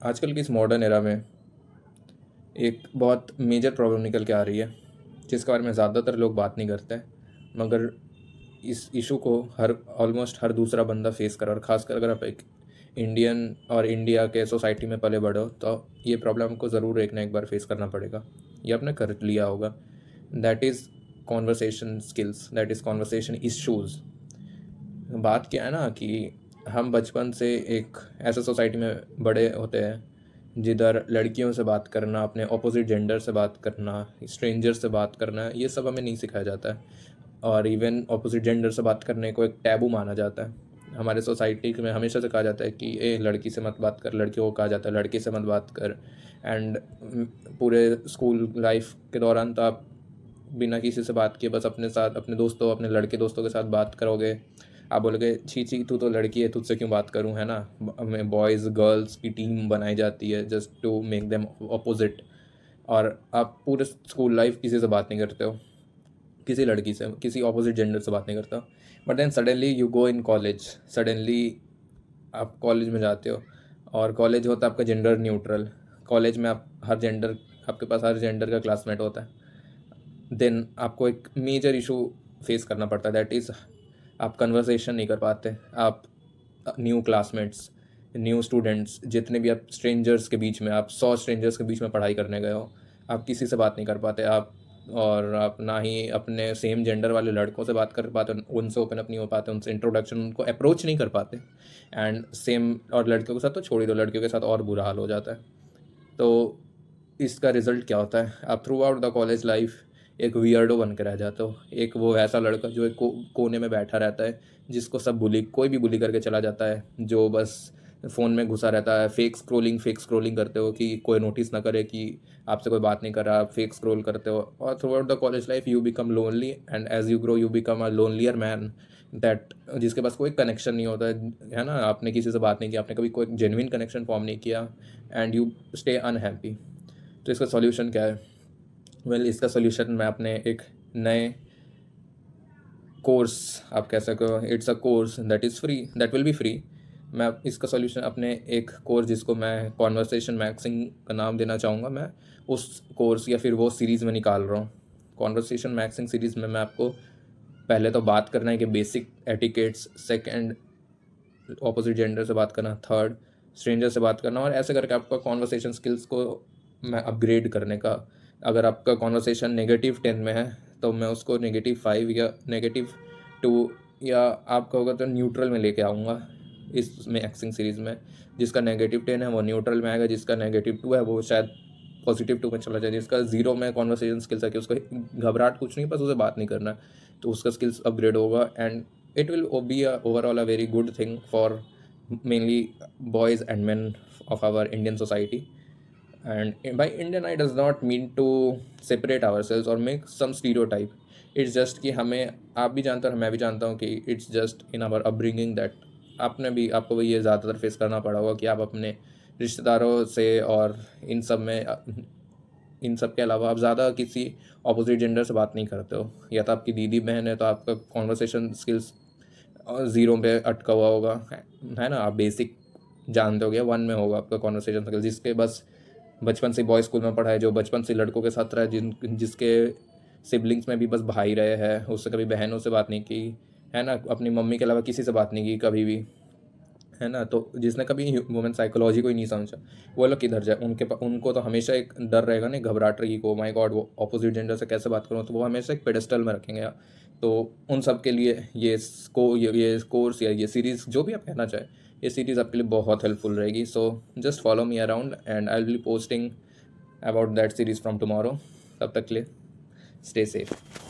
आजकल की इस मॉडर्न एरा में एक बहुत मेजर प्रॉब्लम निकल के आ रही है, जिसके बारे में ज़्यादातर लोग बात नहीं करते हैं, मगर इस इशू को हर ऑलमोस्ट हर दूसरा बंदा फेस कर रहा है। और ख़ासकर अगर आप एक इंडियन और इंडिया के सोसाइटी में पले बड़े हो तो ये प्रॉब्लम को ज़रूर एक ना एक बार फेस करना पड़ेगा। ये आपने कर लिया होगा। That is conversation skills, that is conversation issues. बात क्या है ना कि हम बचपन से एक ऐसे सोसाइटी में बड़े होते हैं जिधर लड़कियों से बात करना, अपने ऑपोजिट जेंडर से बात करना, स्ट्रेंजर से बात करना, ये सब हमें नहीं सिखाया जाता है। और इवन ऑपोजिट जेंडर से बात करने को एक टैबू माना जाता है। हमारे सोसाइटी में हमेशा से कहा जाता है कि ए लड़की से मत बात कर, लड़कियों को कहा जाता है लड़के से मत बात कर। एंड पूरे स्कूल लाइफ के दौरान तो आप बिना किसी से बात किए बस अपने साथ, अपने दोस्तों, अपने लड़के दोस्तों के साथ बात करोगे। आप बोलोगे छी छी तू तो लड़की है, तुझसे क्यों बात करूं, है ना। हमें बॉयज़ गर्ल्स की टीम बनाई जाती है just to make them opposite. और आप पूरे स्कूल लाइफ किसी से बात नहीं करते हो, किसी लड़की से, किसी अपोजिट जेंडर से बात नहीं करता। But then suddenly you go in college, suddenly आप कॉलेज में जाते हो और कॉलेज होता है आपका जेंडर न्यूट्रल। कॉलेज में आप हर जेंडर, आपके पास हर जेंडर का क्लासमेट होता है। देन आपको एक मेजर इशू फेस करना पड़ता है, दैट इज़ आप कन्वर्सेशन नहीं कर पाते। आप न्यू क्लासमेट्स, न्यू स्टूडेंट्स, जितने भी आप स्ट्रेंजर्स के बीच में, आप 100 स्ट्रेंजर्स के बीच में पढ़ाई करने गए हो, आप किसी से बात नहीं कर पाते। आप और आप ना ही अपने सेम जेंडर वाले लड़कों से बात कर पाते, उनसे ओपन अप नहीं हो पाते, उनसे इंट्रोडक्शन, उनको अप्रोच नहीं कर पाते। एंड सेम, और लड़कियों के साथ तो छोड़ ही दो, लड़कियों के साथ और बुरा हाल हो जाता है। तो इसका रिज़ल्ट क्या होता है, आप through out the college life एक वियर्डो बन के रह जाते हो। एक वो ऐसा लड़का जो एक कोने में बैठा रहता है, जिसको सब बुली, कोई भी बुली करके चला जाता है, जो बस फ़ोन में घुसा रहता है, फेक स्क्रोलिंग करते हो कि कोई नोटिस ना करे कि आपसे कोई बात नहीं कर रहा, आप फेक स्क्रोल करते हो। और throughout the college life you become lonely, and as you grow you become a lonelier man, that जिसके पास कोई कनेक्शन नहीं होता है ना। आपने किसी से बात नहीं की, आपने कभी कोई जेन्युइन कनेक्शन फॉर्म नहीं किया, एंड यू स्टे अनहैप्पी। तो इसका सॉल्यूशन क्या है? इसका सॉल्यूशन मैं अपने एक नए कोर्स, आप कह सको it's a course that is free, that will be free. मैं इसका सॉल्यूशन अपने एक कोर्स जिसको मैं कॉन्वर्सेशन मैक्सिंग का नाम देना चाहूँगा, मैं उस कोर्स या फिर वो सीरीज़ में निकाल रहा हूँ। कॉन्वर्सेशन मैक्सिंग सीरीज़ में मैं आपको पहले तो बात करना है कि basic etiquettes, second opposite gender से बात करना, थर्ड स्ट्रेंजर से बात करना, और ऐसे करके आपका कॉन्वर्सेशन स्किल्स को मैं अपग्रेड करने का। अगर आपका कॉन्वर्सेशन -10 में है तो मैं उसको -5 या -2, या आप कहोगे तो न्यूट्रल में लेके आऊँगा इसमें एक्सिंग सीरीज़ में। जिसका -10 है वो न्यूट्रल में आएगा, जिसका -2 है वो शायद +2 में चला जाए, जिसका 0 में कॉन्वर्सेशन स्किल्स है कि उसको घबराहट कुछ नहीं, बस उसे बात नहीं करना है, तो उसका स्किल्स अपग्रेड होगा। And it will be a overall a very good thing for mainly boys and men of our Indian society. And by Indian I does not mean to separate ourselves or make some stereotype. It's just कि हमें, आप भी जानते हो और मैं भी जानता हूँ कि it's just in our upbringing that आपको भी ये ज़्यादातर फेस करना पड़ा होगा कि आप अपने रिश्तेदारों से और इन सब में, इन सब के अलावा आप ज़्यादा किसी अपोजिट जेंडर से बात नहीं करते हो। या तो आपकी दीदी बहन है तो आपका कॉन्वर्सेशन स्किल्स 0 पे अटका हुआ होगा, है ना। आप बेसिक जानते हो गया, 1 में होगा आपका कॉन्वर्सेशन स्किल्स। जिसके बस बचपन से बॉयज़ स्कूल में पढ़ा है, जो बचपन से लड़कों के साथ रहा है, जिसके सिबलिंग्स में भी बस भाई रहे हैं, उससे कभी बहनों से बात नहीं की, है ना, अपनी मम्मी के अलावा किसी से बात नहीं की कभी भी, है ना। तो जिसने कभी ह्यूमन साइकोलॉजी को ही नहीं समझा, वो लोग किधर जाए। उनको तो हमेशा एक डर रहेगा ना, घबराहट रहेगी को माय गॉड वो ऑपोजिट जेंडर से कैसे बात करूँ, तो वो हमेशा एक पेडेस्टल में रखेंगे। तो उन सब के लिए ये कोर्स या ये सीरीज़, जो भी आप कहना चाहें, ये सीरीज़ आपके लिए बहुत हेल्पफुल रहेगी। So just follow me around and I will be posting about that series from tomorrow. तब तक के लिए स्टे सेफ।